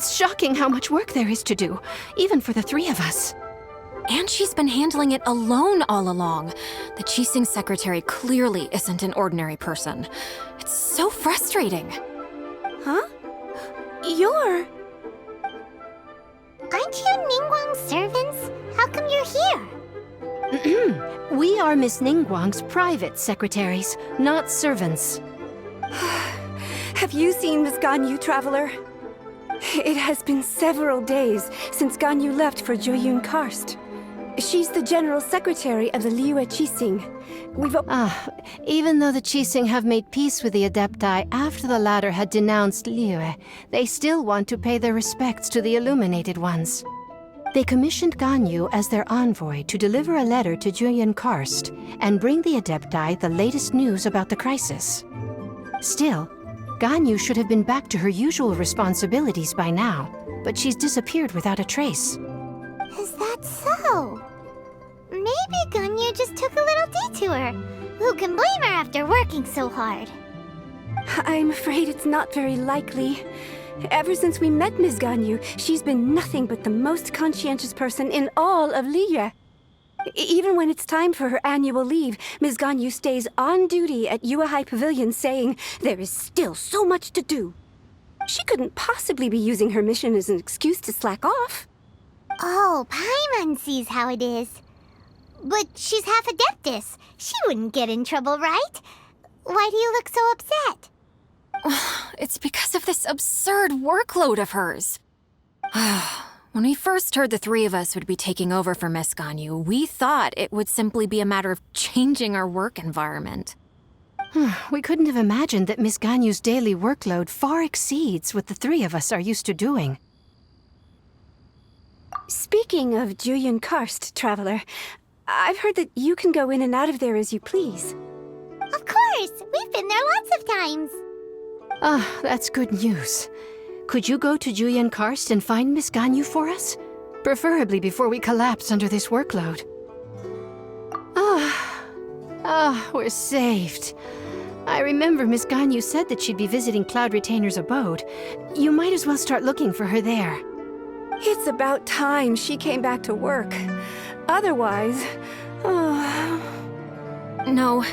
It's shocking how much work there is to do, even for the three of us. And she's been handling it alone all along. The Qixing secretary clearly isn't an ordinary person. It's so frustrating. Huh? You're... Aren't you Ningguang's servants? How come you're here? We are Miss Ningguang's private secretaries, not servants. Have you seen Miss Ganyu, Traveler? It has been several days since Ganyu left for Jueyun Karst. She's the general secretary of the Liyue Qixing. Even though the Qixing have made peace with the Adepti after the latter had denounced Liyue, they still want to pay their respects to the Illuminated Ones. They commissioned Ganyu as their envoy to deliver a letter to Jueyun Karst and bring the Adepti the latest news about the crisis. Still, Ganyu should have been back to her usual responsibilities by now, but she's disappeared without a trace. Is that so? Maybe Ganyu just took a little detour. Who can blame her after working so hard? I'm afraid it's not very likely. Ever since we met Ms. Ganyu, she's been nothing but the most conscientious person in all of Liyue. Even when it's time for her annual leave, Ms. Ganyu stays on duty at Yuehai Pavilion saying there is still so much to do. She couldn't possibly be using her mission as an excuse to slack off. Oh, Paimon sees how it is. But she's half Adeptus. She wouldn't get in trouble, right? Why do you look so upset? It's because of this absurd workload of hers. When we first heard the three of us would be taking over for Miss Ganyu, we thought it would simply be a matter of changing our work environment. We couldn't have imagined that Miss Ganyu's daily workload far exceeds what the three of us are used to doing. Speaking of Jueyun Karst, Traveler, I've heard that you can go in and out of there as you please. Of course! We've been there lots of times. That's good news. Could you go to Jueyun Karst and find Miss Ganyu for us? Preferably before we collapse under this workload. We're saved. I remember Miss Ganyu said that she'd be visiting Cloud Retainer's abode. You might as well start looking for her there. It's about time she came back to work. Otherwise... No,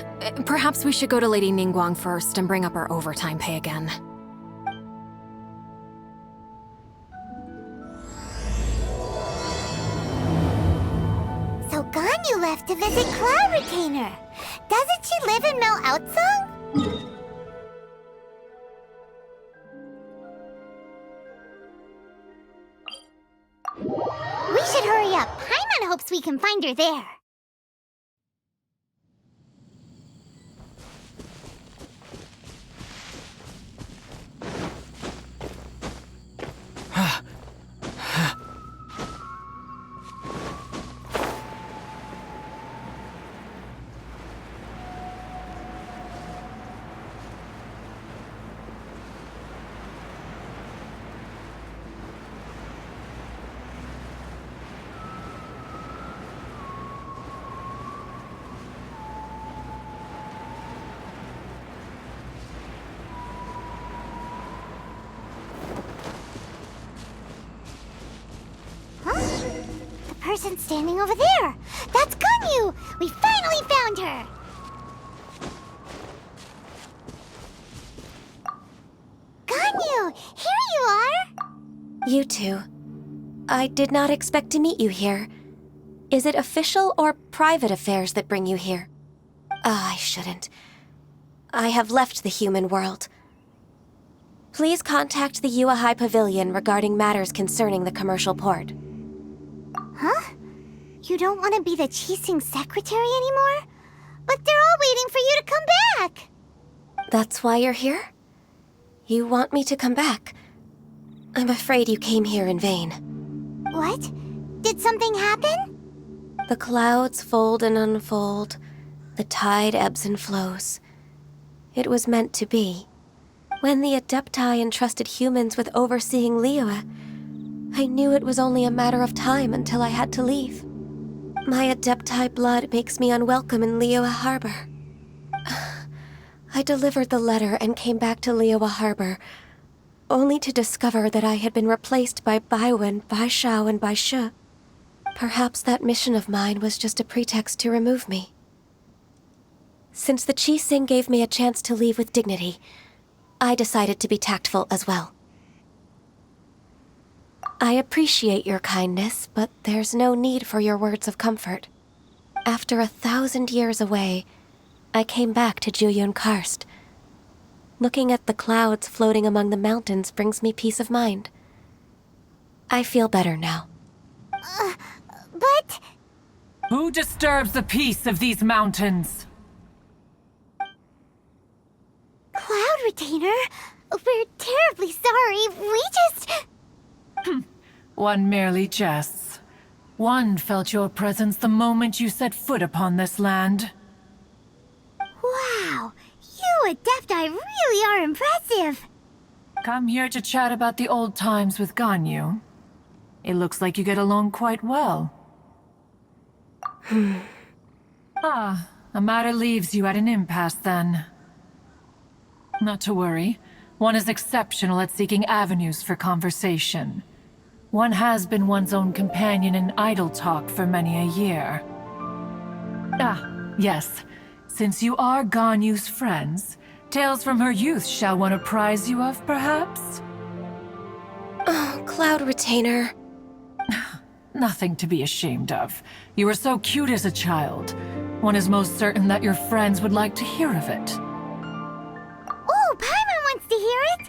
perhaps we should go to Lady Ningguang first and bring up our overtime pay again. So Ganyu left to visit Cloud Retainer. Doesn't she live in Mel Outsung? We should hurry up. Paimon hopes we can find her there. Person standing over there! That's Ganyu! We finally found her! Ganyu! Here you are! You two. I did not expect to meet you here. Is it official or private affairs that bring you here? I shouldn't. I have left the human world. Please contact the Yuehai Pavilion regarding matters concerning the commercial port. Huh? You don't want to be the Qixing secretary anymore? But they're all waiting for you to come back! That's why you're here? You want me to come back? I'm afraid you came here in vain. What? Did something happen? The clouds fold and unfold. The tide ebbs and flows. It was meant to be. When the Adepti entrusted humans with overseeing Liyue, I knew it was only a matter of time until I had to leave. My Adepti blood makes me unwelcome in Liyue Harbor. I delivered the letter and came back to Liyue Harbor, only to discover that I had been replaced by Baiwen, Baishao, and Baishe. Perhaps that mission of mine was just a pretext to remove me. Since the Qixing gave me a chance to leave with dignity, I decided to be tactful as well. I appreciate your kindness, but there's no need for your words of comfort. After 1,000 years away, I came back to Juyun Karst. Looking at the clouds floating among the mountains brings me peace of mind. I feel better now. But... Who disturbs the peace of these mountains? Cloud Retainer, we're terribly sorry. We just... One merely jests. One felt your presence the moment you set foot upon this land. Wow, you Adepti really are impressive. Come here to chat about the old times with Ganyu. It looks like you get along quite well. A matter leaves you at an impasse then. Not to worry. One is exceptional at seeking avenues for conversation. One has been one's own companion in idle talk for many a year. Yes. Since you are Ganyu's friends, tales from her youth shall one apprise you of, perhaps? Oh, Cloud Retainer. Nothing to be ashamed of. You were so cute as a child. One is most certain that your friends would like to hear of it. Oh, Paimon wants to hear it.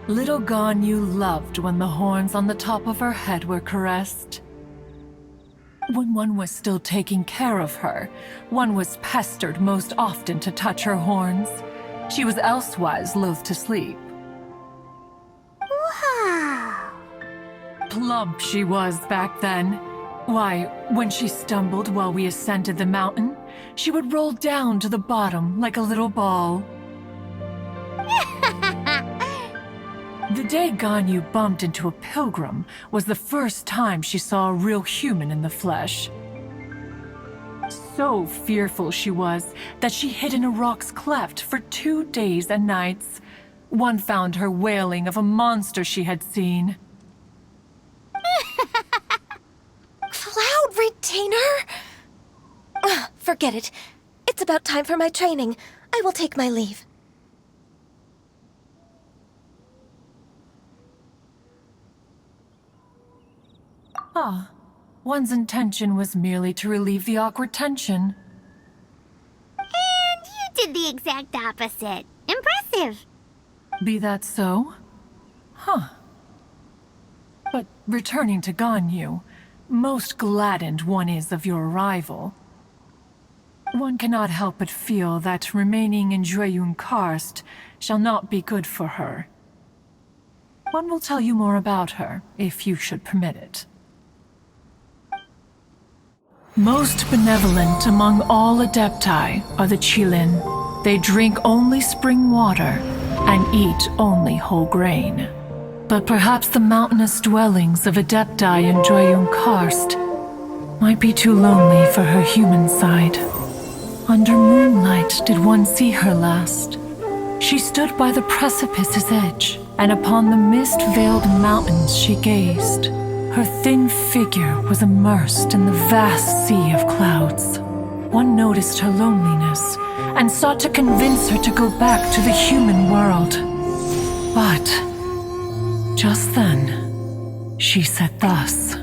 Little Ganyu loved when the horns on the top of her head were caressed. When one was still taking care of her, one was pestered most often to touch her horns. She was elsewise loath to sleep. Wow. Plump she was back then. Why, when she stumbled while we ascended the mountain, she would roll down to the bottom like a little ball. The day Ganyu bumped into a pilgrim was the first time she saw a real human in the flesh. So fearful she was that she hid in a rock's cleft for 2 days and nights. One found her wailing of a monster she had seen. Cloud Retainer? Forget it. It's about time for my training. I will take my leave. One's intention was merely to relieve the awkward tension. And you did the exact opposite. Impressive. Be that so? But returning to Ganyu, most gladdened one is of your arrival. One cannot help but feel that remaining in Juyun Karst shall not be good for her. One will tell you more about her, if you should permit it. Most benevolent among all Adepti are the Qilin. They drink only spring water and eat only whole grain. But perhaps the mountainous dwellings of Adepti in Juyun Karst might be too lonely for her human side. Under moonlight did one see her last. She stood by the precipice's edge, and upon the mist-veiled mountains she gazed. Her thin figure was immersed in the vast sea of clouds. One noticed her loneliness and sought to convince her to go back to the human world. But just then, she said thus.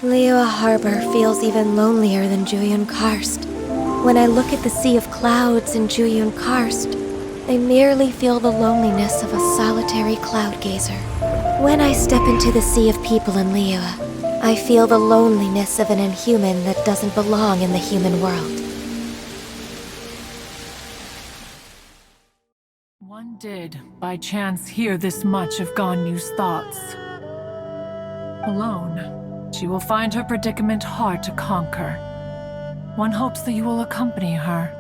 Liyue Harbor feels even lonelier than Juyun Karst. When I look at the sea of clouds in Juyun Karst, I merely feel the loneliness of a solitary cloud gazer. When I step into the sea of people in Liyue, I feel the loneliness of an inhuman that doesn't belong in the human world. One did, by chance, hear this much of Ganyu's thoughts. Alone, she will find her predicament hard to conquer. One hopes that you will accompany her.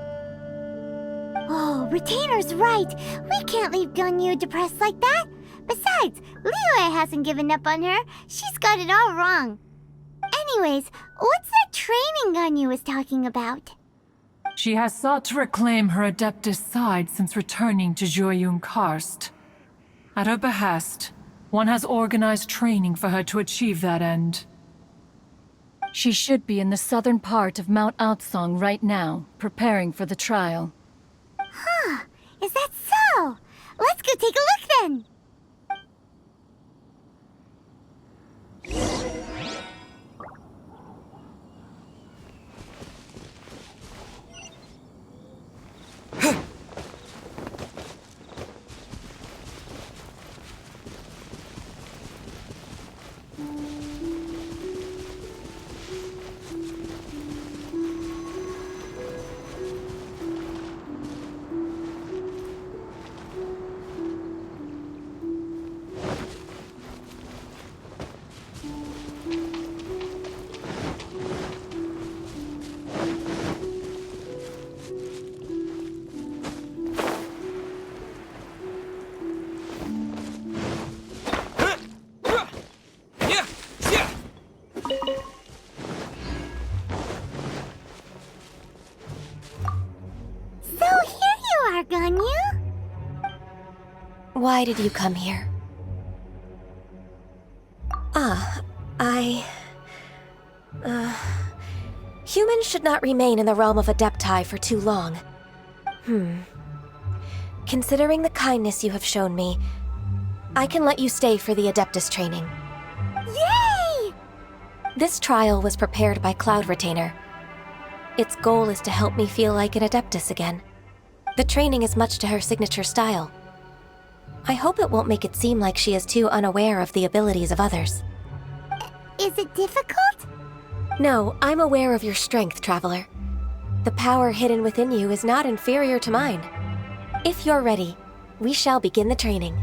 Oh, Retainer's right. We can't leave Ganyu depressed like that. Besides, Liyue hasn't given up on her. She's got it all wrong. Anyways, what's that training Ganyu was talking about? She has sought to reclaim her Adeptus side since returning to Jueyun Karst. At her behest, one has organized training for her to achieve that end. She should be in the southern part of Mount Aotsong right now, preparing for the trial. Huh, is that so? Let's go take a look then! Ganyu? Why did you come here? Humans should not remain in the realm of Adepti for too long. Considering the kindness you have shown me, I can let you stay for the Adeptus training. Yay! This trial was prepared by Cloud Retainer. Its goal is to help me feel like an Adeptus again. The training is much to her signature style. I hope it won't make it seem like she is too unaware of the abilities of others. Is it difficult? No, I'm aware of your strength, Traveler. The power hidden within you is not inferior to mine. If you're ready, we shall begin the training.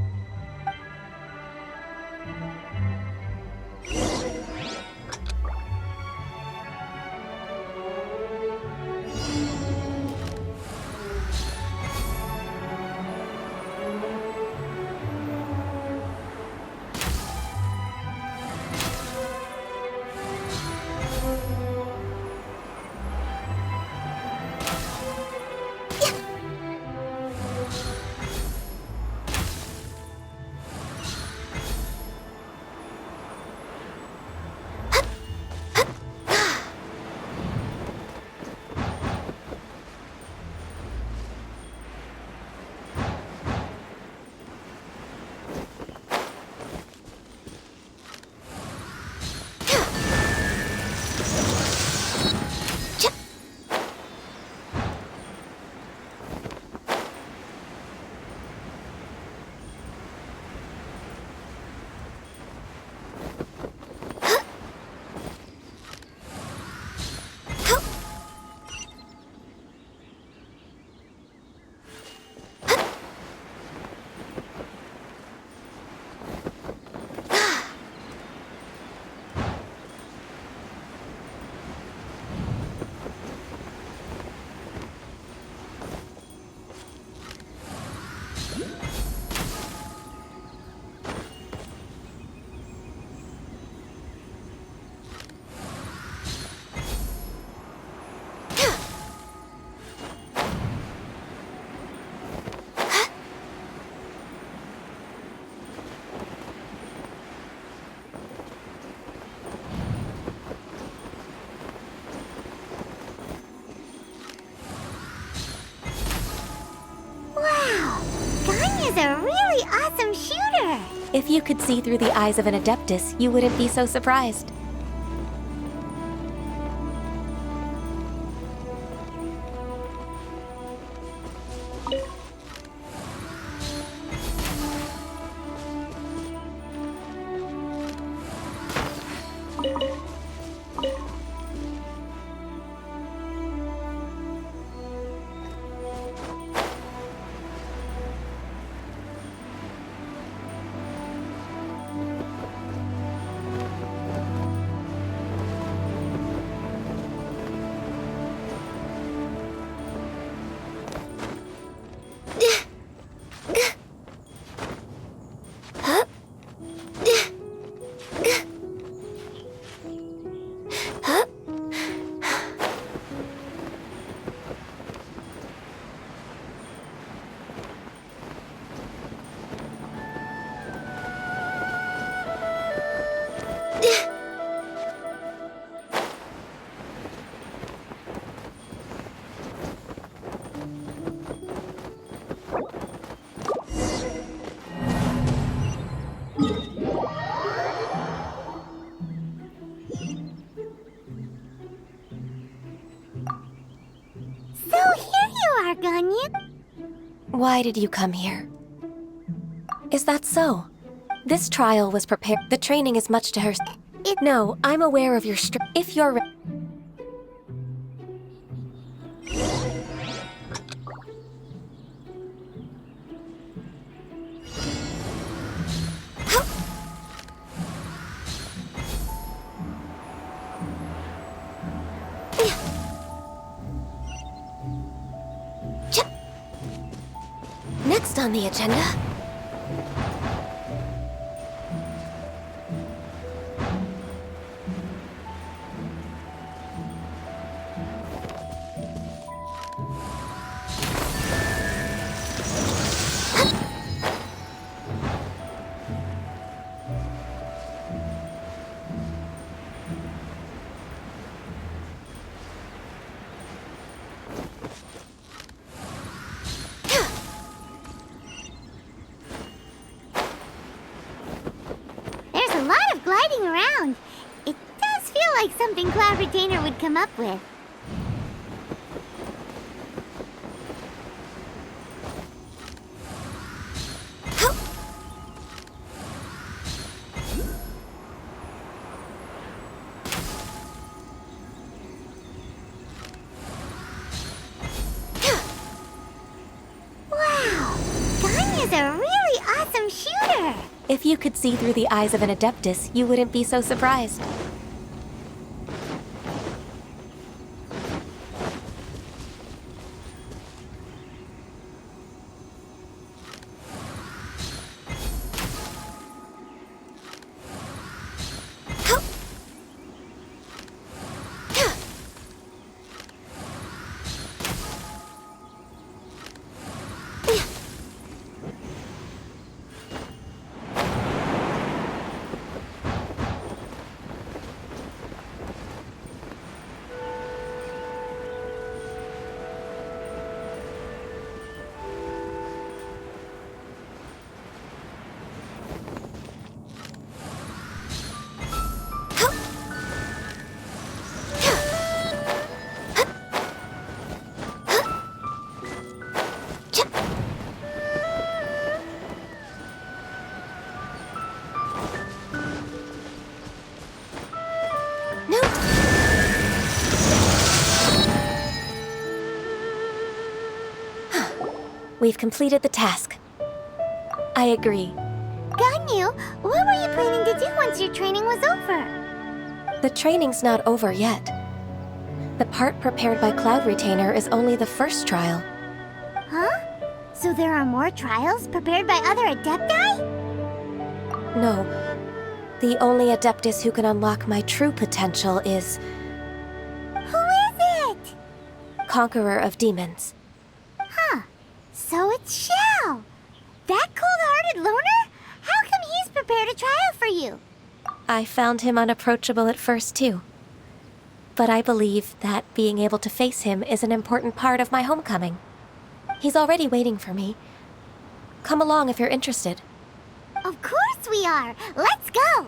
Ganyu's a really awesome shooter! If you could see through the eyes of an Adeptus, you wouldn't be so surprised. are, Ganyu. Why did you come here? Is that so? This trial was prepared. The training is much to her. No, I'm aware of your if you're Next on the agenda. Gliding around. It does feel like something Cloud Retainer would come up with. Wow! Ganyu's a really awesome shooter! If you could see through the eyes of an Adeptus, you wouldn't be so surprised. We've completed the task. I agree. Ganyu, what were you planning to do once your training was over? The training's not over yet. The part prepared by Cloud Retainer is only the first trial. Huh? So there are more trials prepared by other Adepti? No. The only Adeptus who can unlock my true potential is... Who is it? Conqueror of Demons. Huh. So it's Shao. That cold-hearted loner? How come he's prepared a trial for you? I found him unapproachable at first, too. But I believe that being able to face him is an important part of my homecoming. He's already waiting for me. Come along if you're interested. Of course we are! Let's go!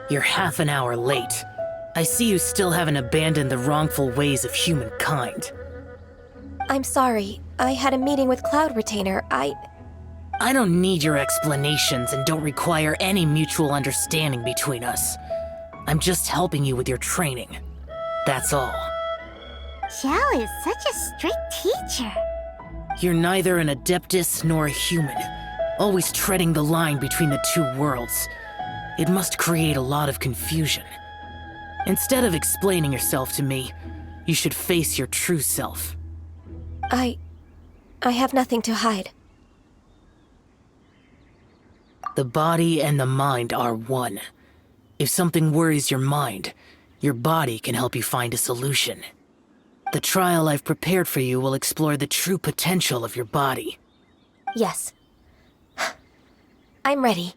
You're half an hour late. I see you still haven't abandoned the wrongful ways of humankind. I'm sorry. I had a meeting with Cloud Retainer. I don't need your explanations and don't require any mutual understanding between us. I'm just helping you with your training. That's all. Xiao is such a strict teacher. You're neither an Adeptus nor a human, always treading the line between the two worlds. It must create a lot of confusion. Instead of explaining yourself to me, You should face your true self. I have nothing to hide. The body and the mind are one. If something worries your mind, your body can help you find a solution. The trial I've prepared for you will explore the true potential of your body. Yes. I'm ready.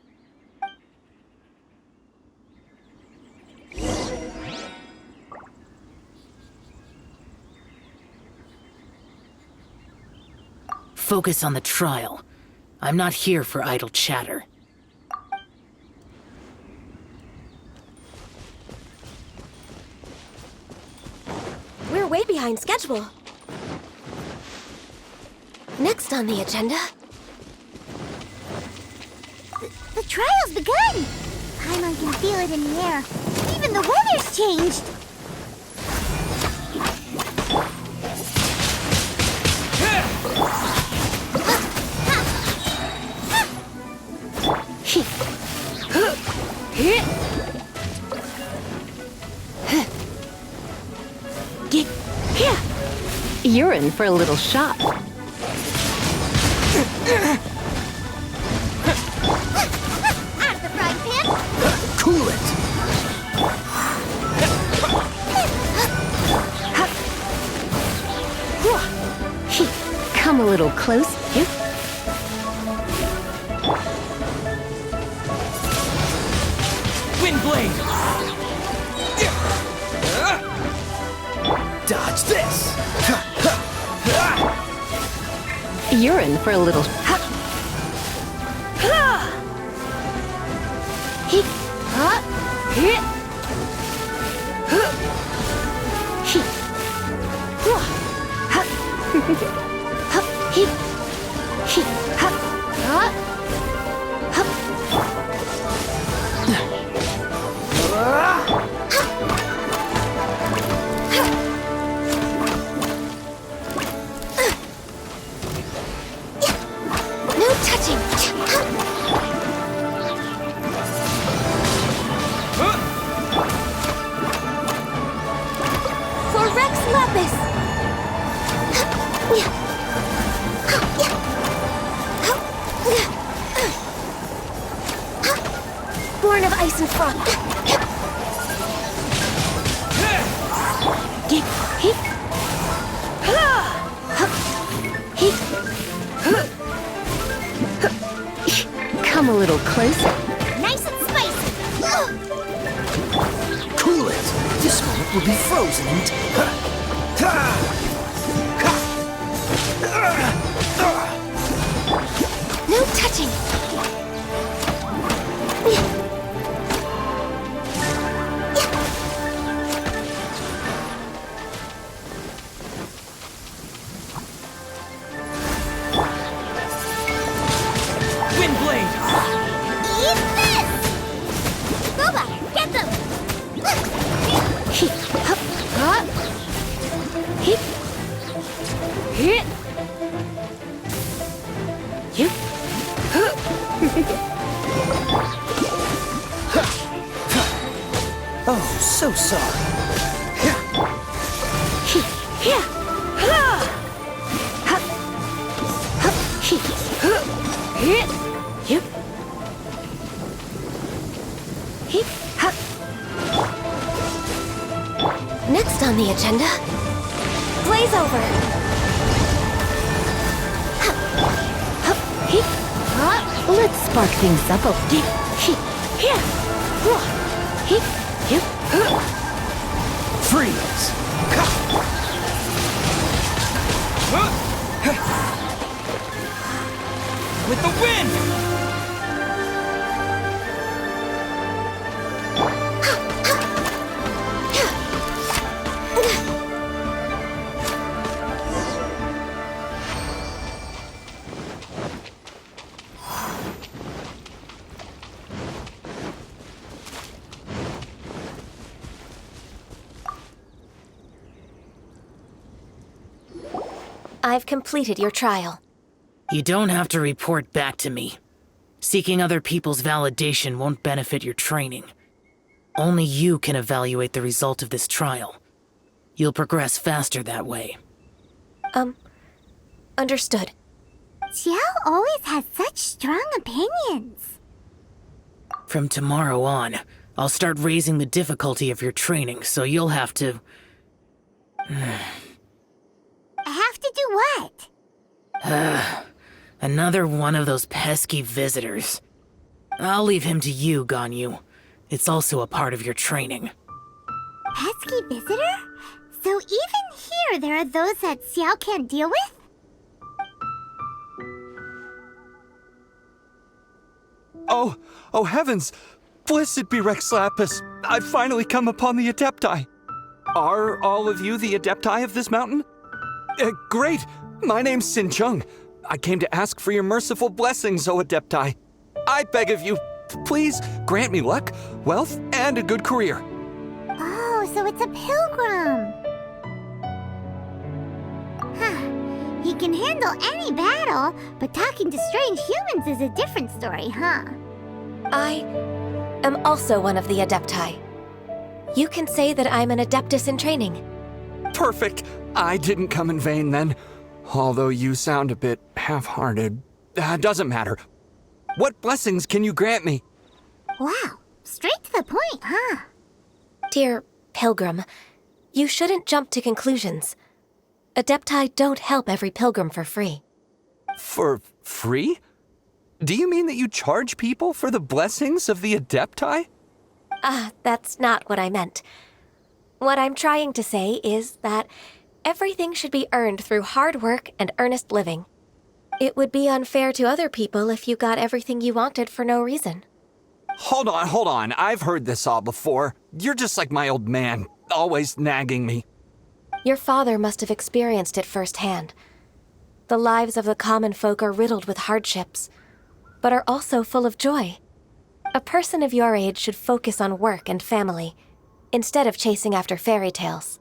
Focus on the trial. I'm not here for idle chatter. We're way behind schedule. Next on the agenda... The trial's begun! Paimon can feel it in the air. Even the weather's changed! You're in for a little shock. Out of the frying pan! Cool it! Come a little close. Wind blade! Dodge this! You're in for a little... No touching! For Rex Lapis! Born of ice and frost. Come a little closer. Nice and spicy! Cool it! This moment will be frozen in No touching! Wind blade! Eat this! Boba, get them! Oh, so sorry. Next on the agenda, blaze over. Let's spark things up a bit. Freeze! With the wind! I've completed your trial. You don't have to report back to me. Seeking other people's validation won't benefit your training. Only you can evaluate the result of this trial. You'll progress faster that way. Understood. Xiao always has such strong opinions. From tomorrow on, I'll start raising the difficulty of your training, so you'll have to... Have to do what? Another one of those pesky visitors. I'll leave him to you, Ganyu. It's also a part of your training. Pesky visitor? So even here there are those that Xiao can't deal with? Oh heavens! Blessed be Rex Lapis! I've finally come upon the Adepti! Are all of you the Adepti of this mountain? Great! My name's Sin Chung. I came to ask for your merciful blessings, O Adepti. I beg of you, please grant me luck, wealth, and a good career. Oh, so it's a pilgrim. Huh. He can handle any battle, but talking to strange humans is a different story, huh? I am also one of the Adepti. You can say that I'm an Adeptus in training. Perfect. I didn't come in vain then. Although you sound a bit half-hearted. Doesn't matter. What blessings can you grant me? Wow, straight to the point, huh? Dear Pilgrim, you shouldn't jump to conclusions. Adepti don't help every pilgrim for free. For free? Do you mean that you charge people for the blessings of the Adepti? That's not what I meant. What I'm trying to say is that everything should be earned through hard work and earnest living. It would be unfair to other people if you got everything you wanted for no reason. Hold on. I've heard this all before. You're just like my old man, always nagging me. Your father must have experienced it firsthand. The lives of the common folk are riddled with hardships, but are also full of joy. A person of your age should focus on work and family, instead of chasing after fairy tales.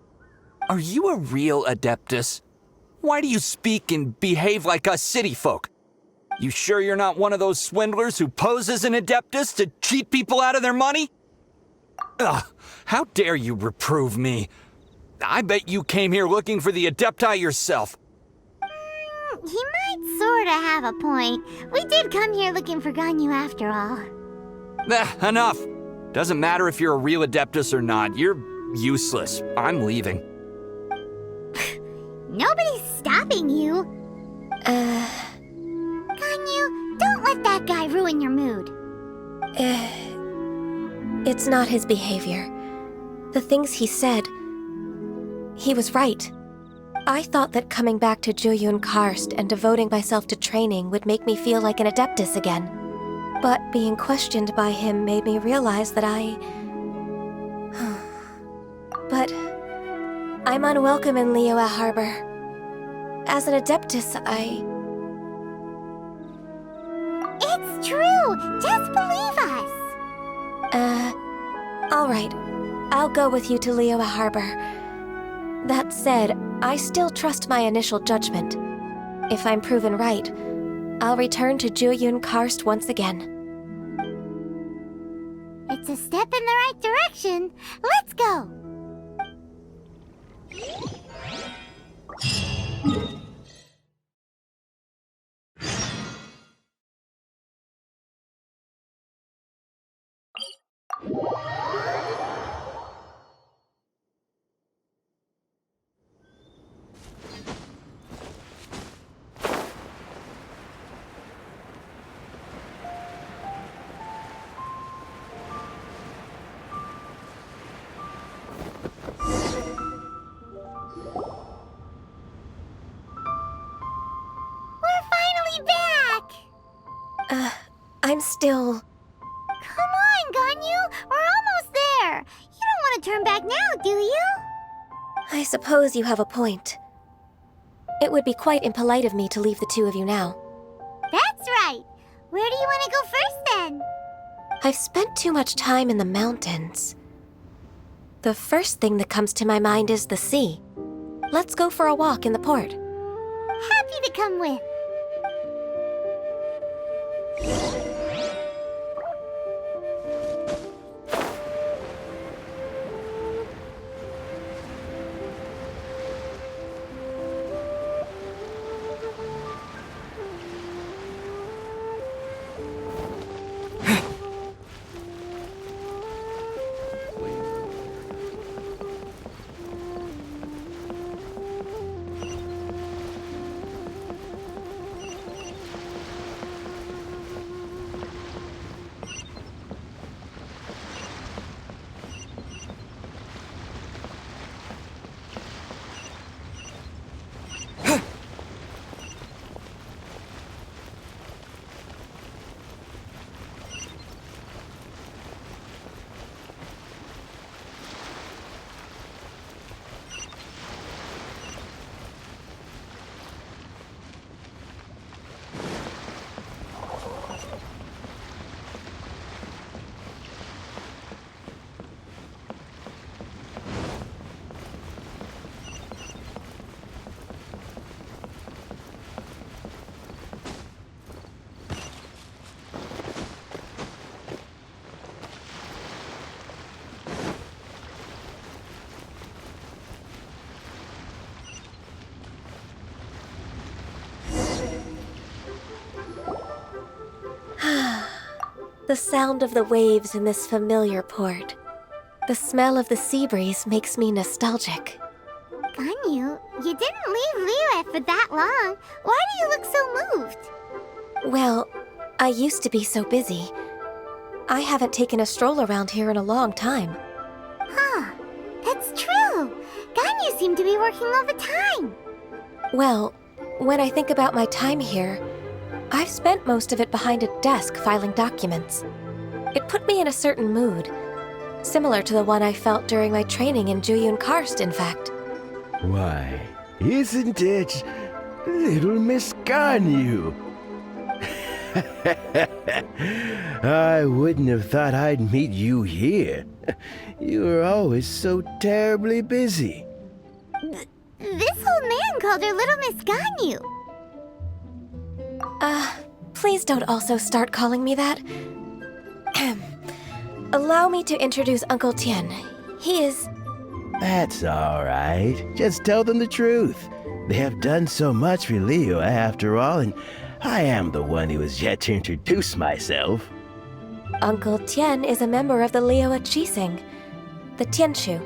Are you a real Adeptus? Why do you speak and behave like us city folk? You sure you're not one of those swindlers who pose as an Adeptus to cheat people out of their money? Ugh, how dare you reprove me? I bet you came here looking for the Adepti yourself. He might sorta have a point. We did come here looking for Ganyu after all. Enough. Doesn't matter if you're a real Adeptus or not. You're useless. I'm leaving. Nobody's stopping you. Ganyu, don't let that guy ruin your mood. It's not his behavior. The things he said, he was right. I thought that coming back to Jueyun Karst and devoting myself to training would make me feel like an Adeptus again. But being questioned by him made me realize that But I'm unwelcome in Liyue Harbor. As an Adeptus, It's true! Just believe us! Alright. I'll go with you to Liyue Harbor. That said, I still trust my initial judgment. If I'm proven right, I'll return to Jueyun Karst once again. It's a step in the right direction. Let's go! I'm still... Come on, Ganyu! We're almost there! You don't want to turn back now, do you? I suppose you have a point. It would be quite impolite of me to leave the two of you now. That's right! Where do you want to go first, then? I've spent too much time in the mountains. The first thing that comes to my mind is the sea. Let's go for a walk in the port. Happy to come with. The sound of the waves in this familiar port. The smell of the sea breeze makes me nostalgic. Ganyu, you didn't leave Liyue for that long. Why do you look so moved? Well, I used to be so busy. I haven't taken a stroll around here in a long time. Huh, that's true. Ganyu seemed to be working all the time. Well, when I think about my time here, I've spent most of it behind a desk filing documents. It put me in a certain mood, similar to the one I felt during my training in Juyun Karst, in fact. Why, isn't it little Miss Ganyu? I wouldn't have thought I'd meet you here. You were always so terribly busy. This old man called her Little Miss Ganyu. Please don't also start calling me that. Allow me to introduce Uncle Tien. He is... That's all right. Just tell them the truth. They have done so much for Liyue after all, and I am the one who has yet to introduce myself. Uncle Tien is a member of the Liyue Qixing, the Tianshu.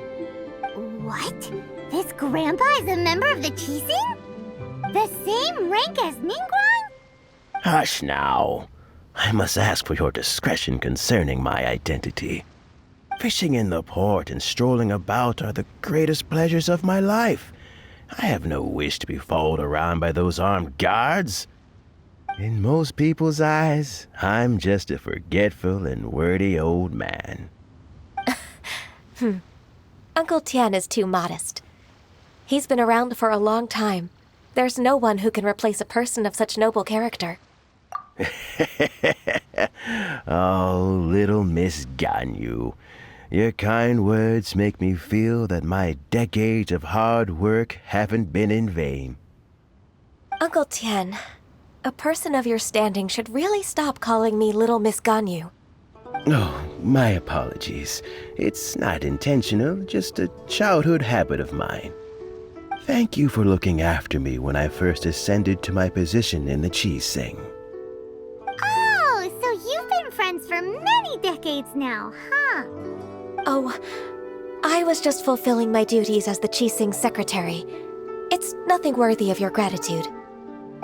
What? This grandpa is a member of the Qixing? The same rank as Ningguang? Hush now. I must ask for your discretion concerning my identity. Fishing in the port and strolling about are the greatest pleasures of my life. I have no wish to be followed around by those armed guards. In most people's eyes, I'm just a forgetful and wordy old man. Uncle Tien is too modest. He's been around for a long time. There's no one who can replace a person of such noble character. Oh, little Miss Ganyu. Your kind words make me feel that my decades of hard work haven't been in vain. Uncle Tien, a person of your standing should really stop calling me Little Miss Ganyu. Oh, my apologies. It's not intentional, just a childhood habit of mine. Thank you for looking after me when I first ascended to my position in the Qixing. Oh, so you've been friends for many decades now, huh? Oh, I was just fulfilling my duties as the Qixing secretary. It's nothing worthy of your gratitude.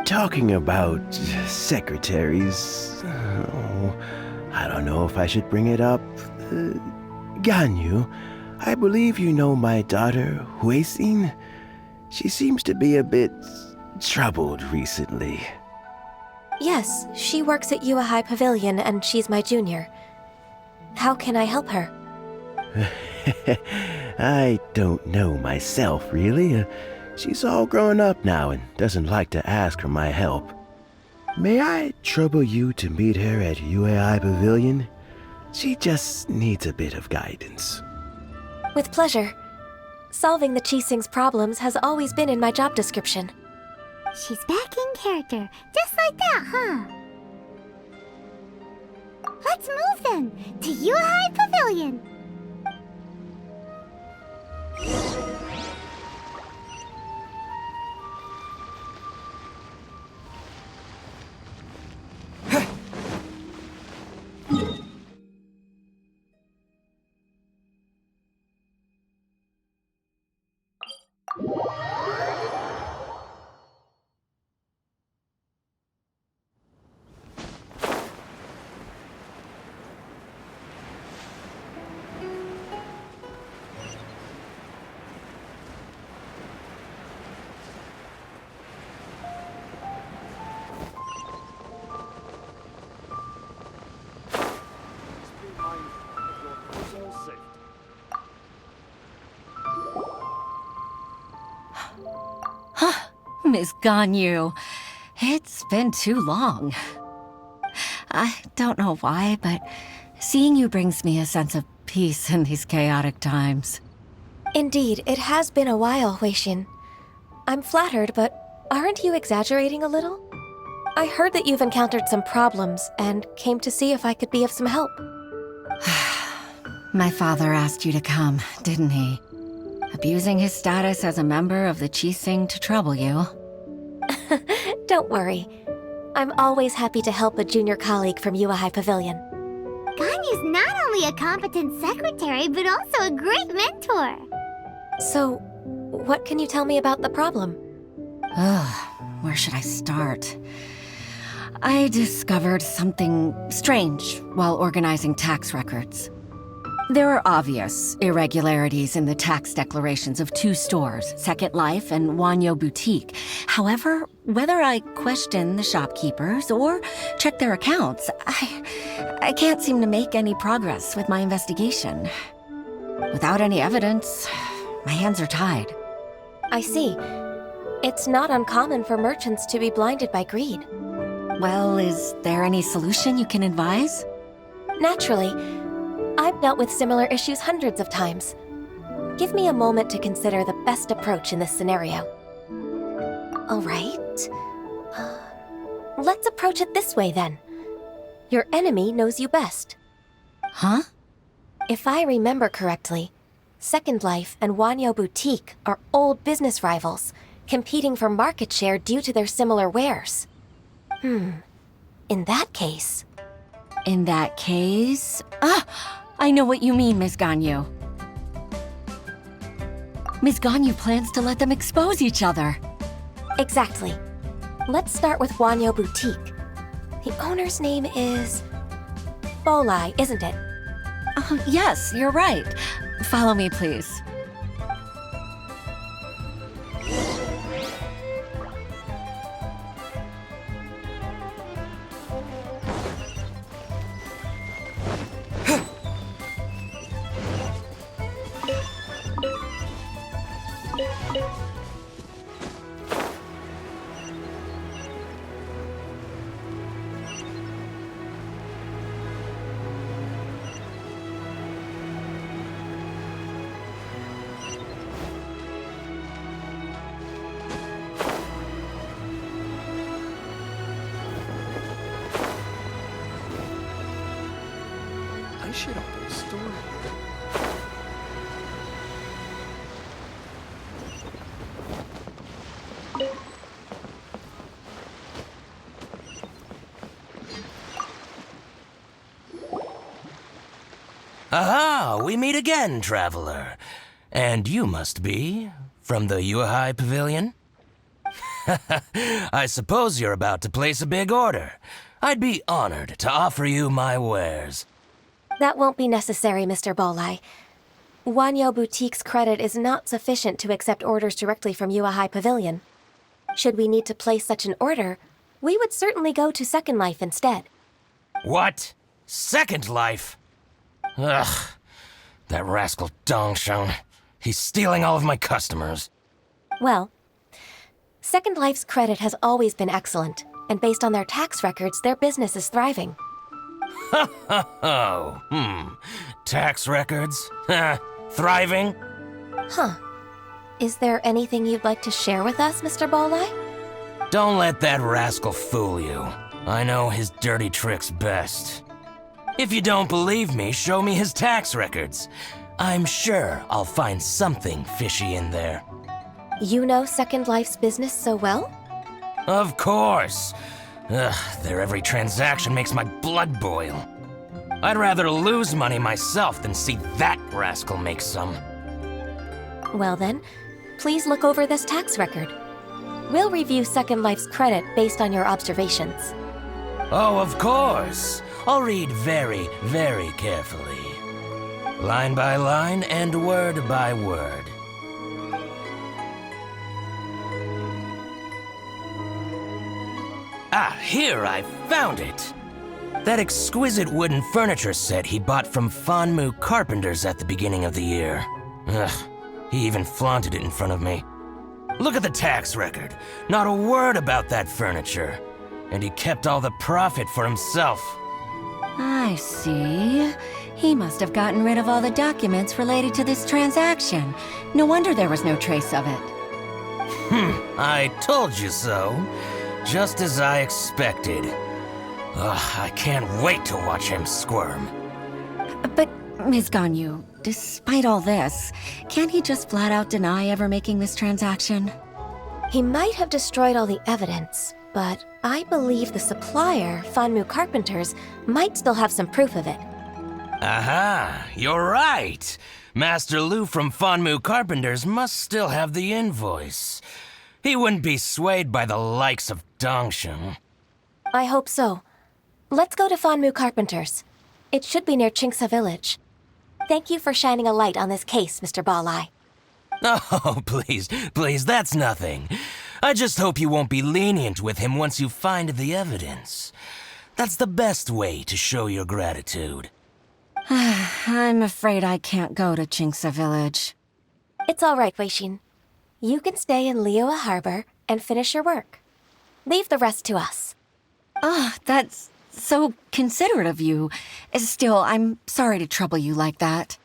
Talking about secretaries, I don't know if I should bring it up. Ganyu, I believe you know my daughter, Huixin. She seems to be a bit troubled recently. Yes, she works at Yua High Pavilion and she's my junior. How can I help her? I don't know myself, really. She's all grown up now and doesn't like to ask for my help. May I trouble you to meet her at UAI Pavilion? She just needs a bit of guidance. With pleasure. Solving the Qixing's problems has always been in my job description. She's back in character, just like that, huh? Let's move then, to Yuhai Pavilion. Miss Ganyu, it's been too long. I don't know why, but seeing you brings me a sense of peace in these chaotic times. Indeed, it has been a while, Huixin. I'm flattered, but aren't you exaggerating a little? I heard that you've encountered some problems and came to see if I could be of some help. My father asked you to come, didn't he? Abusing his status as a member of the Qixing to trouble you. Don't worry. I'm always happy to help a junior colleague from Yuahai Pavilion. Ganyu's not only a competent secretary, but also a great mentor. So, what can you tell me about the problem? Where should I start? I discovered something strange while organizing tax records. There are obvious irregularities in the tax declarations of 2 stores, Second Life and Wanyo Boutique. However, whether I question the shopkeepers or check their accounts, I can't seem to make any progress with my investigation. Without any evidence, my hands are tied. I see. It's not uncommon for merchants to be blinded by greed. Well, is there any solution you can advise? Naturally. I've dealt with similar issues hundreds of times. Give me a moment to consider the best approach in this scenario. All right. Let's approach it this way, then. Your enemy knows you best. Huh? If I remember correctly, Second Life and Wanyo Boutique are old business rivals, competing for market share due to their similar wares. In that case... In that case... I know what you mean, Miss Ganyu. Miss Ganyu plans to let them expose each other. Exactly. Let's start with Wanyo Boutique. The owner's name is... Bolai, isn't it? Yes, you're right. Follow me, please. I should open a store here. Aha! We meet again, traveler. And you must be from the Yuhai Pavilion? I suppose you're about to place a big order. I'd be honored to offer you my wares. That won't be necessary, Mr. Bolai. Wanyo Boutique's credit is not sufficient to accept orders directly from Yuhai Pavilion. Should we need to place such an order, we would certainly go to Second Life instead. What? Second Life? Ugh. That rascal Dongsheng. He's stealing all of my customers. Well, Second Life's credit has always been excellent, and based on their tax records, their business is thriving. Tax records? Thriving? Huh. Is there anything you'd like to share with us, Mr. Bolai? Don't let that rascal fool you. I know his dirty tricks best. If you don't believe me, show me his tax records. I'm sure I'll find something fishy in there. You know Second Life's business so well? Of course. Their every transaction makes my blood boil. I'd rather lose money myself than see that rascal make some. Well then, please look over this tax record. We'll review Second Life's credit based on your observations. Oh, of course. I'll read very, very carefully. Line by line and word by word. Ah, here, I found it! That exquisite wooden furniture set he bought from Fanmu Carpenters at the beginning of the year. Ugh, he even flaunted it in front of me. Look at the tax record. Not a word about that furniture. And he kept all the profit for himself. I see. He must have gotten rid of all the documents related to this transaction. No wonder there was no trace of it. I told you so. Just as I expected. Ugh, I can't wait to watch him squirm. But, Ms. Ganyu, despite all this, can't he just flat out deny ever making this transaction? He might have destroyed all the evidence, but I believe the supplier, Fanmu Carpenters, might still have some proof of it. Aha, you're right. Master Lu from Fanmu Carpenters must still have the invoice. He wouldn't be swayed by the likes of Dongsheng. I hope so. Let's go to Fanmu Carpenters. It should be near Chingsa Village. Thank you for shining a light on this case, Mr. Balai. Oh, please, that's nothing. I just hope you won't be lenient with him once you find the evidence. That's the best way to show your gratitude. I'm afraid I can't go to Chingsa Village. It's all right, Weixin. You can stay in Liyue Harbor and finish your work. Leave the rest to us. That's so considerate of you. Still, I'm sorry to trouble you like that.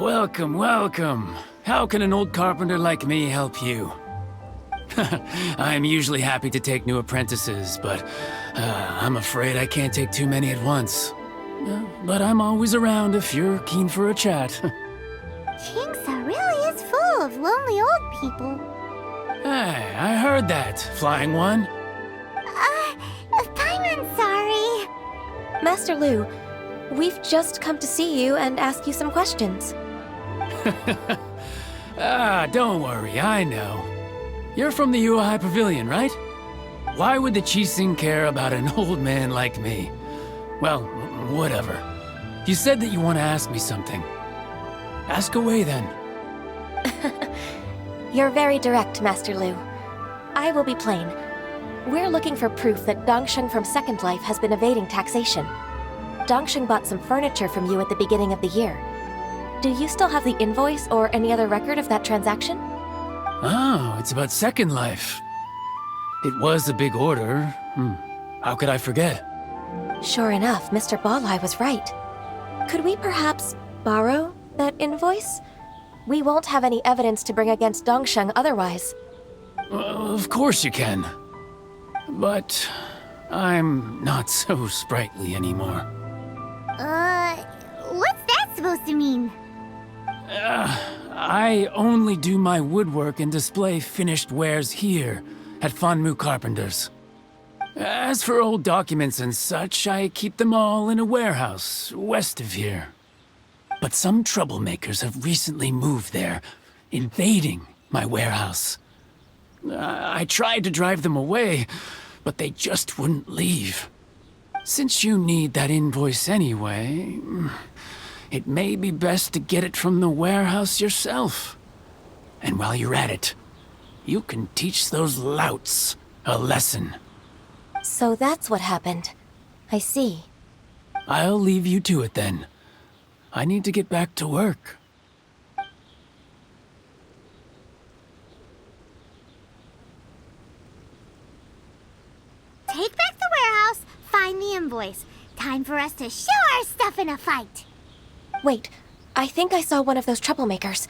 Welcome, welcome. How can an old carpenter like me help you? I'm usually happy to take new apprentices, but I'm afraid I can't take too many at once. But I'm always around if you're keen for a chat. Chingsa really is full of lonely old people. Hey, I heard that, Flying One. Paimon's sorry. Master Lu, we've just come to see you and ask you some questions. Don't worry, I know. You're from the Yuehai Pavilion, right? Why would the Qixing care about an old man like me? Well, whatever. You said that you want to ask me something. Ask away, then. You're very direct, Master Lu. I will be plain. We're looking for proof that Dongsheng from Second Life has been evading taxation. Dongsheng bought some furniture from you at the beginning of the year. Do you still have the invoice or any other record of that transaction? Oh, it's about Second Life. It was a big order. How could I forget? Sure enough, Mr. Balai was right. Could we perhaps borrow that invoice? We won't have any evidence to bring against Dongsheng otherwise. Of course you can. But I'm not so sprightly anymore. What's that supposed to mean? I only do my woodwork and display finished wares here at Fanmu Carpenters. As for old documents and such, I keep them all in a warehouse west of here. But some troublemakers have recently moved there, invading my warehouse. I tried to drive them away, but they just wouldn't leave. Since you need that invoice anyway, it may be best to get it from the warehouse yourself. And while you're at it, you can teach those louts a lesson. So that's what happened. I see. I'll leave you to it then. I need to get back to work. Take back the warehouse, find the invoice. Time for us to show our stuff in a fight. Wait, I think I saw one of those troublemakers.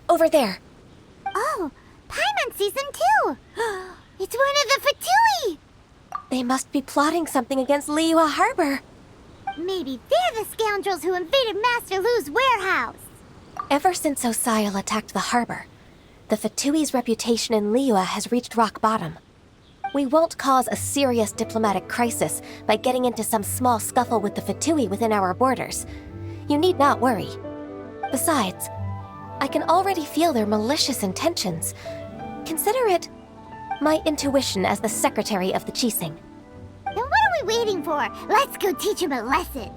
Over there. Oh, Paimon sees them too. It's one of the Fatui. They must be plotting something against Liyue Harbor. Maybe they're the scoundrels who invaded Master Lu's warehouse. Ever since Osial attacked the harbor, the Fatui's reputation in Liyue has reached rock bottom. We won't cause a serious diplomatic crisis by getting into some small scuffle with the Fatui within our borders. You need not worry. Besides, I can already feel their malicious intentions. Consider it my intuition as the secretary of the Qixing. Then what are we waiting for? Let's go teach him a lesson.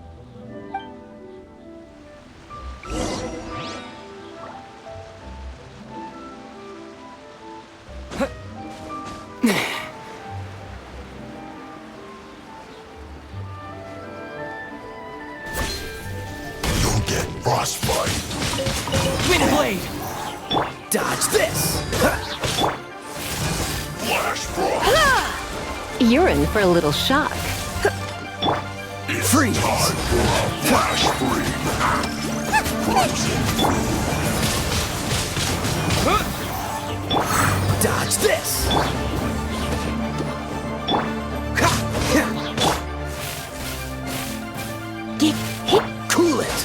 Frostbite. Wind blade! Dodge this! Flash frost. You're in for a little shock. It's Freeze. time for a flash freeze. Frozen. Dodge this! Get hit. Cool it!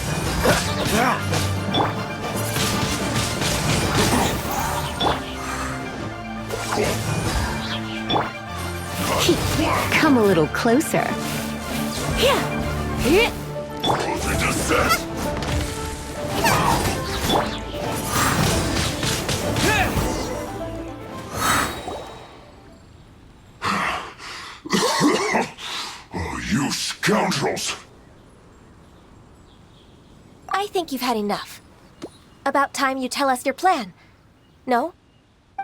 Come a little closer. Frozen descent. Oh, you scoundrels! I think you've had enough. About time you tell us your plan. No?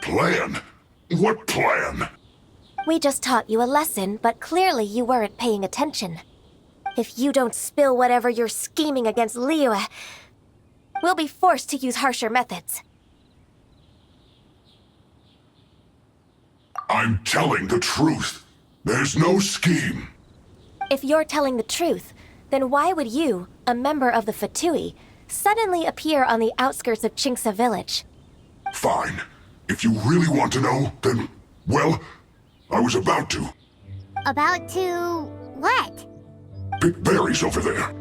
Plan? What plan? We just taught you a lesson, but clearly you weren't paying attention. If you don't spill whatever you're scheming against Liyue, we'll be forced to use harsher methods. I'm telling the truth. There's no scheme. If you're telling the truth, then why would you, a member of the Fatui, suddenly appear on the outskirts of Chinksa village? Fine. If you really want to know, then, well, I was about to. About to what? Pick berries over there.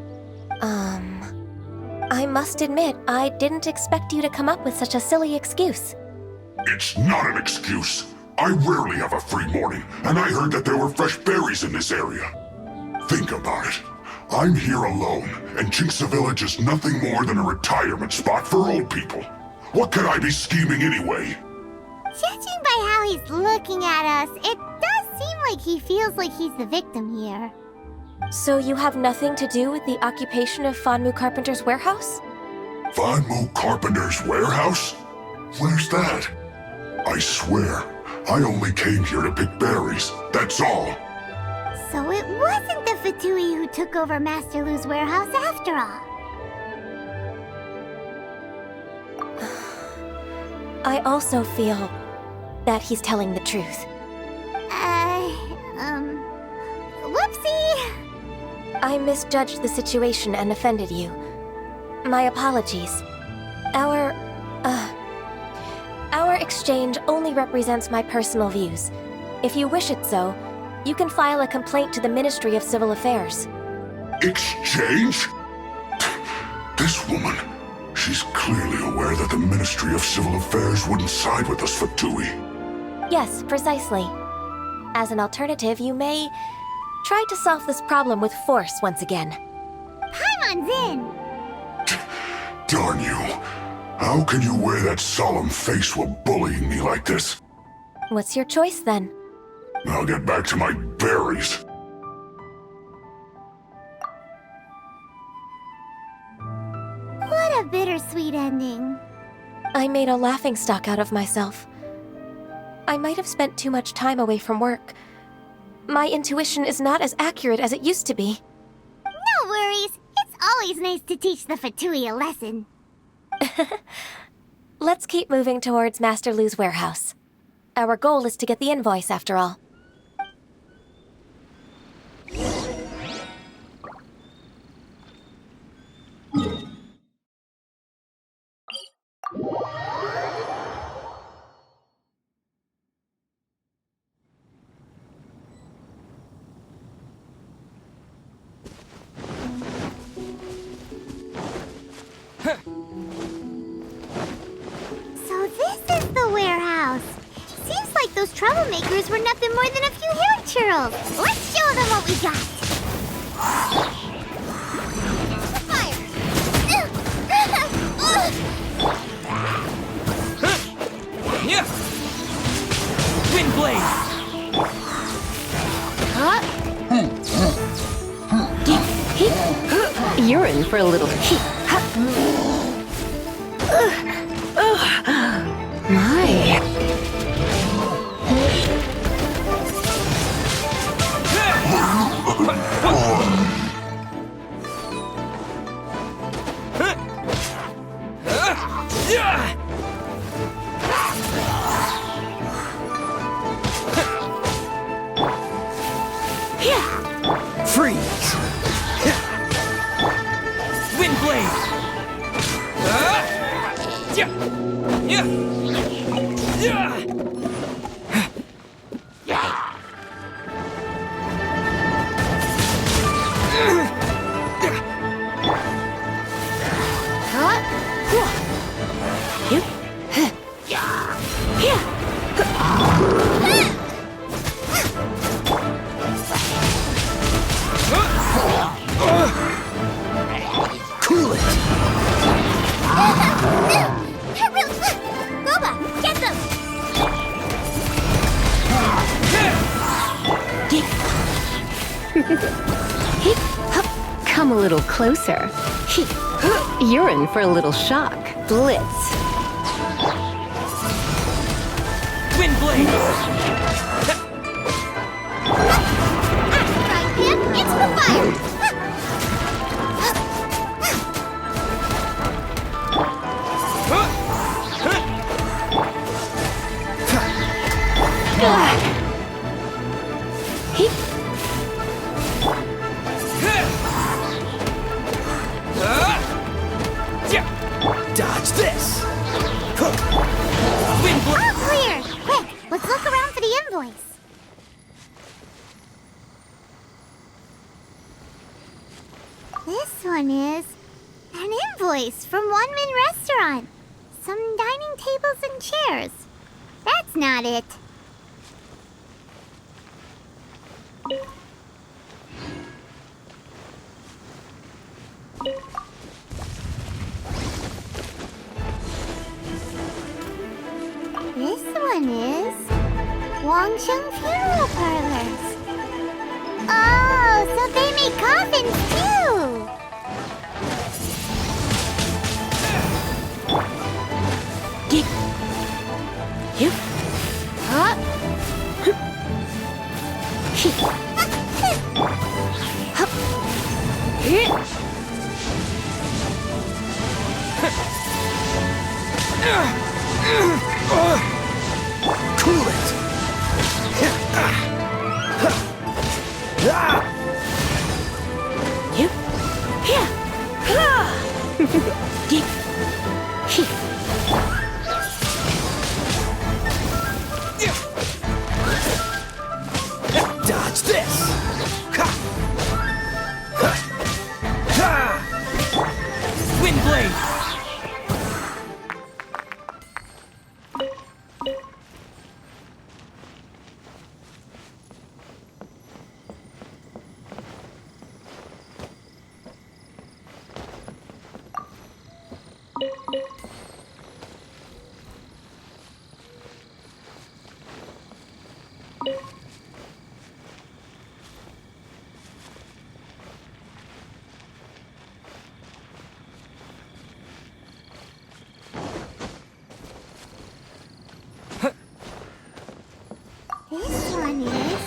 I must admit, I didn't expect you to come up with such a silly excuse. It's not an excuse. I rarely have a free morning, and I heard that there were fresh berries in this area. Think about it. I'm here alone, and Chinksa Village is nothing more than a retirement spot for old people. What could I be scheming anyway? Judging by how he's looking at us, it does seem like he feels like he's the victim here. So you have nothing to do with the occupation of Fanmu Carpenter's warehouse? Fanmu Carpenter's warehouse? Where's that? I swear, I only came here to pick berries, that's all. So it wasn't the Fatui who took over Master Lu's warehouse after all. I also feel that he's telling the truth. Whoopsie! I misjudged the situation and offended you. My apologies. Our exchange only represents my personal views. If you wish it so, you can file a complaint to the Ministry of Civil Affairs. Exchange? This woman, she's clearly aware that the Ministry of Civil Affairs wouldn't side with us for Fatui. Yes, precisely. As an alternative, you may try to solve this problem with force once again. Paimon's in! Darn you. How can you wear that solemn face while bullying me like this? What's your choice then? I'll get back to my berries. What a bittersweet ending. I made a laughingstock out of myself. I might have spent too much time away from work. My intuition is not as accurate as it used to be. No worries. It's always nice to teach the Fatui a lesson. Let's keep moving towards Master Lu's warehouse. Our goal is to get the invoice, after all. So this is the warehouse. Seems like those troublemakers were nothing more than a few hair churls. Let's show them what we got. Fire! Yeah! Wind blade! You're in for a little heat. My. blade! Cool it! Boba, get them! Come a little closer. You're in for a little shock. Blitz. Wind blade! Frying pan, it's for fire! Dodge this! Wind blade! All clear! Quick, let's look around for the invoice. This one is an invoice from One Min Restaurant. Some dining tables and chairs. That's not it. This one is Wangsheng Funeral Parlors. Oh, so they make coffins too! You? Huh? Cool it! You? Here! Dodge this! Wind blade! This one is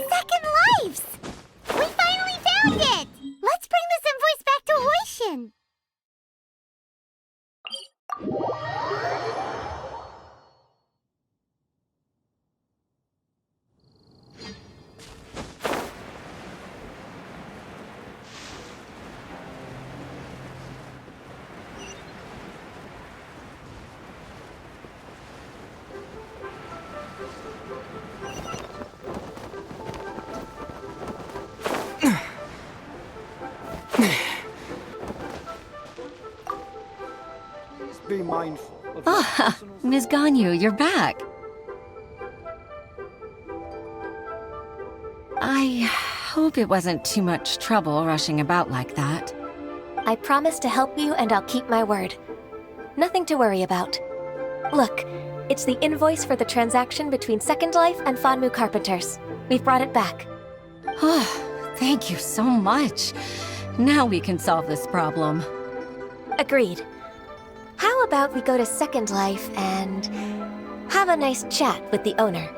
Second Lives! We finally found it! Let's bring this invoice back to Oishin! Be mindful of Ah, Ms. Ganyu, you're back. I hope it wasn't too much trouble rushing about like that. I promise to help you and I'll keep my word. Nothing to worry about. Look, it's the invoice for the transaction between Second Life and Fanmu Carpenters. We've brought it back. Oh, thank you so much. Now we can solve this problem. Agreed. How about we go to Second Life and have a nice chat with the owner?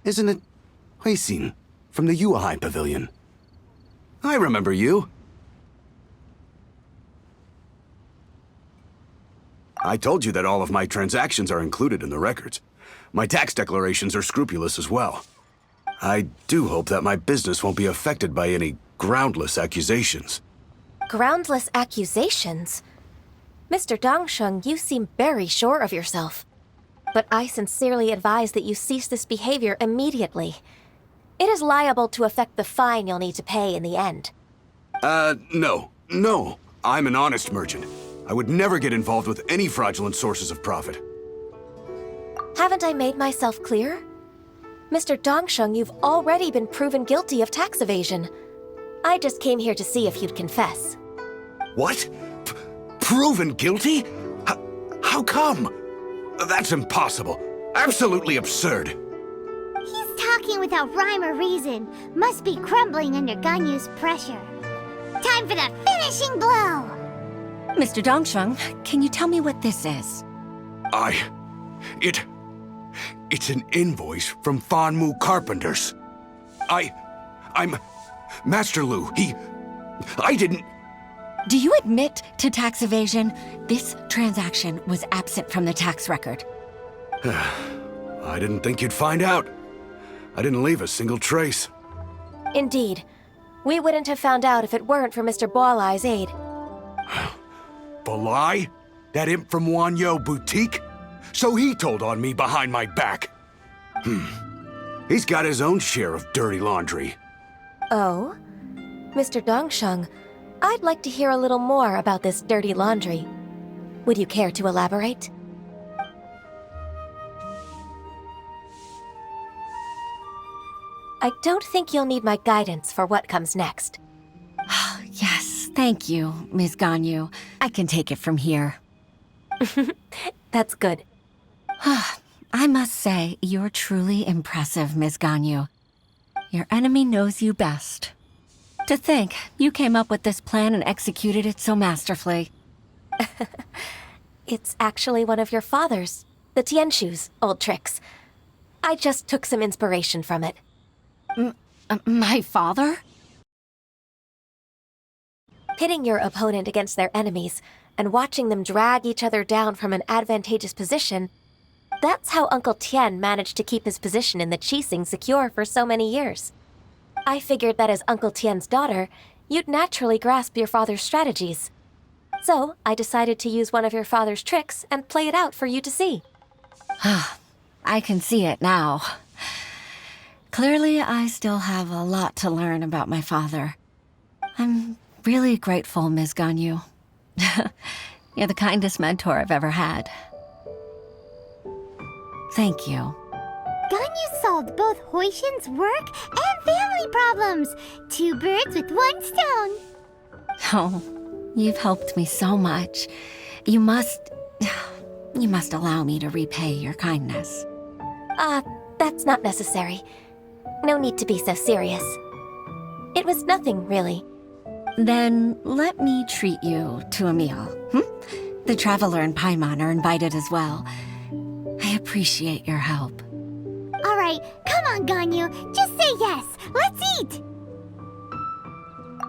Isn't it Huixin from the Yuehai Pavilion? I remember you. I told you that all of my transactions are included in the records. My tax declarations are scrupulous as well. I do hope that my business won't be affected by any groundless accusations. Groundless accusations? Mr. Dongsheng, you seem very sure of yourself. But I sincerely advise that you cease this behavior immediately. It is liable to affect the fine you'll need to pay in the end. No. I'm an honest merchant. I would never get involved with any fraudulent sources of profit. Haven't I made myself clear? Mr. Dongsheng, you've already been proven guilty of tax evasion. I just came here to see if you'd confess. What? Proven guilty? How come? That's impossible. Absolutely absurd. He's talking without rhyme or reason. Must be crumbling under Ganyu's pressure. Time for the finishing blow! Mr. Dongsheng, can you tell me what this is? It's an invoice from Fanmu Carpenters. I'm Master Lu. I didn't... Do you admit to tax evasion? This transaction was absent from the tax record. I didn't think you'd find out. I didn't leave a single trace. Indeed. We wouldn't have found out if it weren't for Mr. Boalai's aid. Balai? That imp from Wanyo Boutique? So he told on me behind my back. He's got his own share of dirty laundry. Oh? Mr. Dongsheng, I'd like to hear a little more about this dirty laundry. Would you care to elaborate? I don't think you'll need my guidance for what comes next. Yes, thank you, Ms. Ganyu. I can take it from here. That's good. I must say, you're truly impressive, Ms. Ganyu. Your enemy knows you best. To think, you came up with this plan and executed it so masterfully. It's actually one of your father's, the Tianshu's, old tricks. I just took some inspiration from it. My father? Pitting your opponent against their enemies and watching them drag each other down from an advantageous position, that's how Uncle Tian managed to keep his position in the Qixing secure for so many years. I figured that as Uncle Tian's daughter, you'd naturally grasp your father's strategies. So I decided to use one of your father's tricks and play it out for you to see. I can see it now. Clearly, I still have a lot to learn about my father. I'm really grateful, Ms. Ganyu. You're the kindest mentor I've ever had. Thank you. Ganyu solved both Huixin's work and family problems. 2 birds with 1 stone. Oh, you've helped me so much. You must allow me to repay your kindness. That's not necessary. No need to be so serious. It was nothing, really. Then let me treat you to a meal. The Traveler and Paimon are invited as well. I appreciate your help. All right, come on, Ganyu. Just say yes. Let's eat.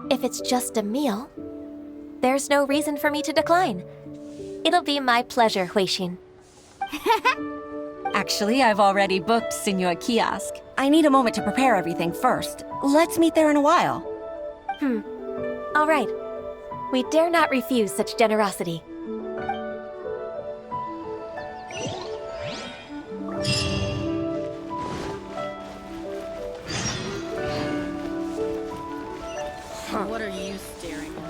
If it's just a meal, there's no reason for me to decline. It'll be my pleasure, Huixin. Actually, I've already booked Senor Kiosk. I need a moment to prepare everything first. Let's meet there in a while. All right. We dare not refuse such generosity. What are you staring at?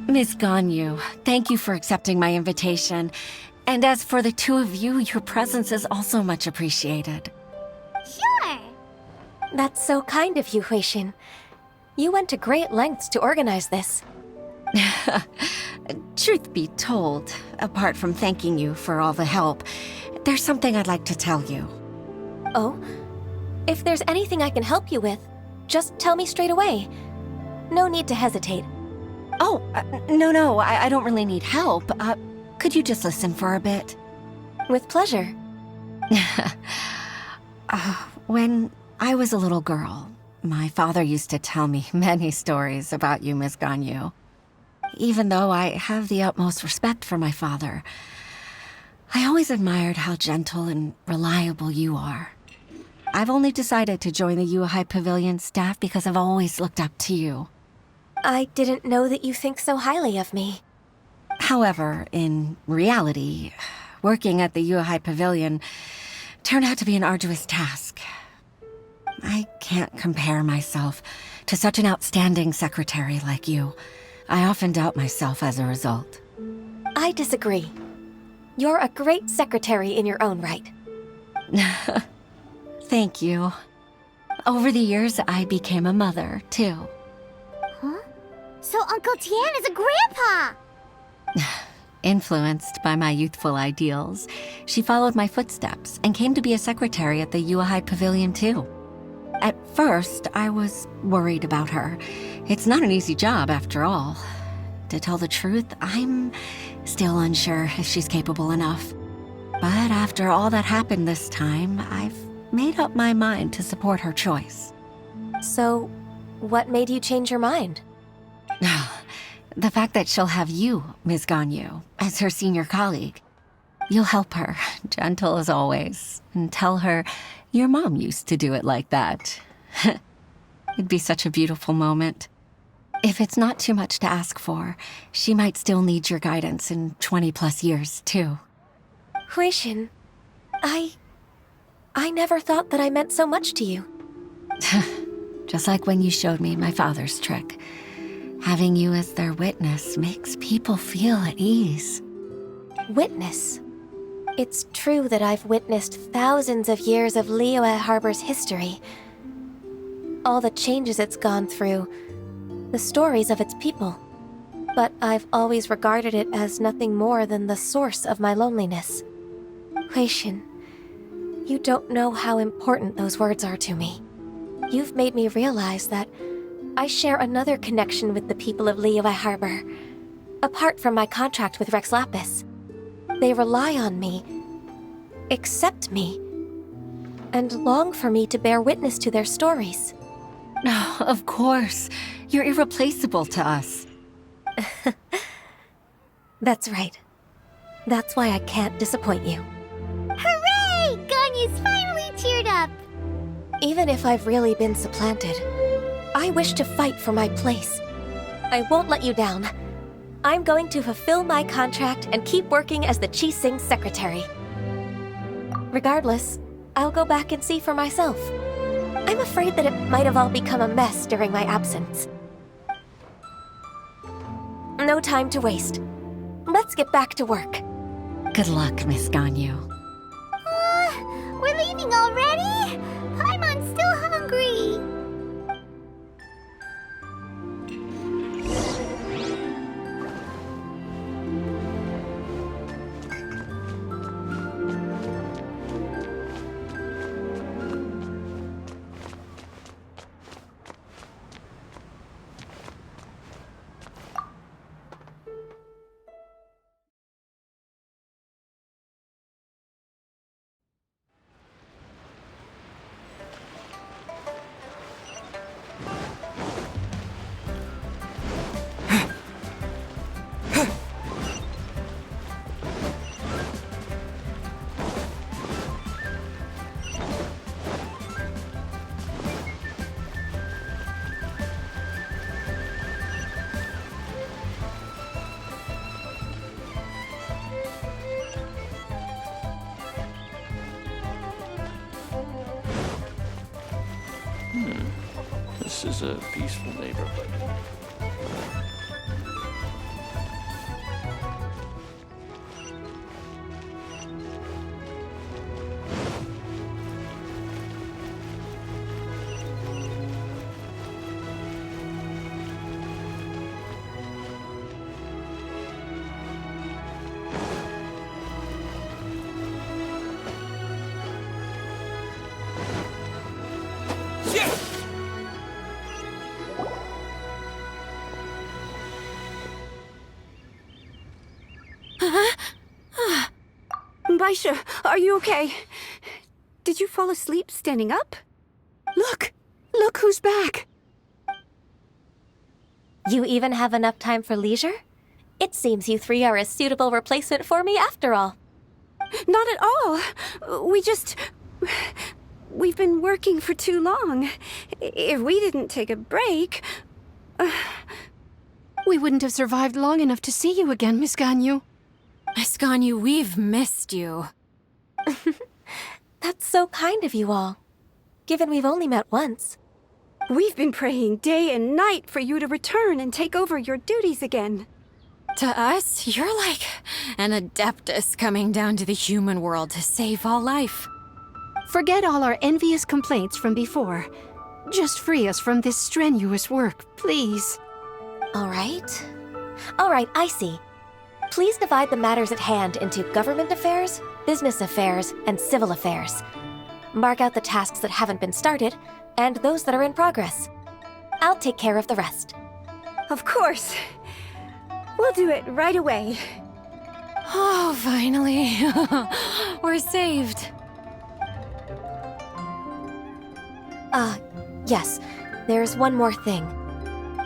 Miss Ganyu, thank you for accepting my invitation. And as for the two of you, your presence is also much appreciated. Sure. That's so kind of you, Huixin. You went to great lengths to organize this. Truth be told, apart from thanking you for all the help, there's something I'd like to tell you. Oh? If there's anything I can help you with, just tell me straight away. No need to hesitate. Oh, no, I don't really need help. Could you just listen for a bit? With pleasure. When I was a little girl, my father used to tell me many stories about you, Miss Ganyu. Even though I have the utmost respect for my father, I always admired how gentle and reliable you are. I've only decided to join the Yuehai Pavilion staff because I've always looked up to you. I didn't know that you think so highly of me. However, in reality, working at the Yuehai Pavilion turned out to be an arduous task. I can't compare myself to such an outstanding secretary like you. I often doubt myself as a result. I disagree. You're a great secretary in your own right. Thank you. Over the years, I became a mother, too. Huh? So Uncle Tian is a grandpa! Influenced by my youthful ideals, she followed my footsteps and came to be a secretary at the Yuehai Pavilion, too. At first, I was worried about her. It's not an easy job, after all. To tell the truth, I'm still unsure if she's capable enough. But after all that happened this time, I've made up my mind to support her choice. So, what made you change your mind? The fact that she'll have you, Ms. Ganyu, as her senior colleague. You'll help her, gentle as always, and tell her your mom used to do it like that. It'd be such a beautiful moment. If it's not too much to ask for, she might still need your guidance in 20+ years, too. Huixin, I never thought that I meant so much to you. Just like when you showed me my father's trick. Having you as their witness makes people feel at ease. Witness? It's true that I've witnessed thousands of years of Liyue Harbor's history. All the changes it's gone through, the stories of its people. But I've always regarded it as nothing more than the source of my loneliness. Huixin, you don't know how important those words are to me. You've made me realize that I share another connection with the people of Liyue Harbor, apart from my contract with Rex Lapis. They rely on me, accept me, and long for me to bear witness to their stories. No, of course. You're irreplaceable to us. That's right. That's why I can't disappoint you. Hooray! Ganyu's finally cheered up! Even if I've really been supplanted, I wish to fight for my place. I won't let you down. I'm going to fulfill my contract and keep working as the Qixing secretary. Regardless, I'll go back and see for myself. I'm afraid that it might have all become a mess during my absence. No time to waste. Let's get back to work. Good luck, Miss Ganyu. We're leaving already? Paimon's still hungry. This is a peaceful neighborhood. Baisha, are you okay? Did you fall asleep standing up? Look! Look who's back! You even have enough time for leisure? It seems you three are a suitable replacement for me after all. Not at all. We've been working for too long. If we didn't take a break... We wouldn't have survived long enough to see you again, Miss Ganyu. Miss Ganyu, we've missed you. That's so kind of you all, given we've only met once. We've been praying day and night for you to return and take over your duties again. To us, you're like an Adeptus coming down to the human world to save all life. Forget all our envious complaints from before. Just free us from this strenuous work, please. All right, I see. Please divide the matters at hand into government affairs, business affairs, and civil affairs. Mark out the tasks that haven't been started, and those that are in progress. I'll take care of the rest. Of course. We'll do it right away. Oh, finally. We're saved. Yes, there's one more thing.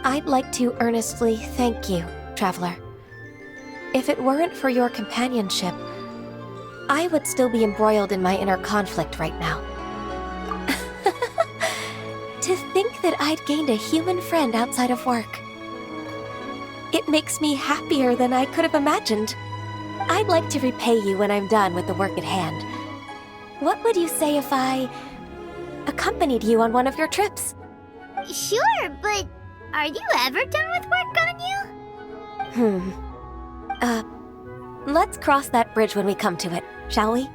I'd like to earnestly thank you, Traveler. If it weren't for your companionship, I would still be embroiled in my inner conflict right now. To think that I'd gained a human friend outside of work. It makes me happier than I could have imagined. I'd like to repay you when I'm done with the work at hand. What would you say if I accompanied you on one of your trips? Sure, but are you ever done with work, Ganyu? Let's cross that bridge when we come to it, shall we?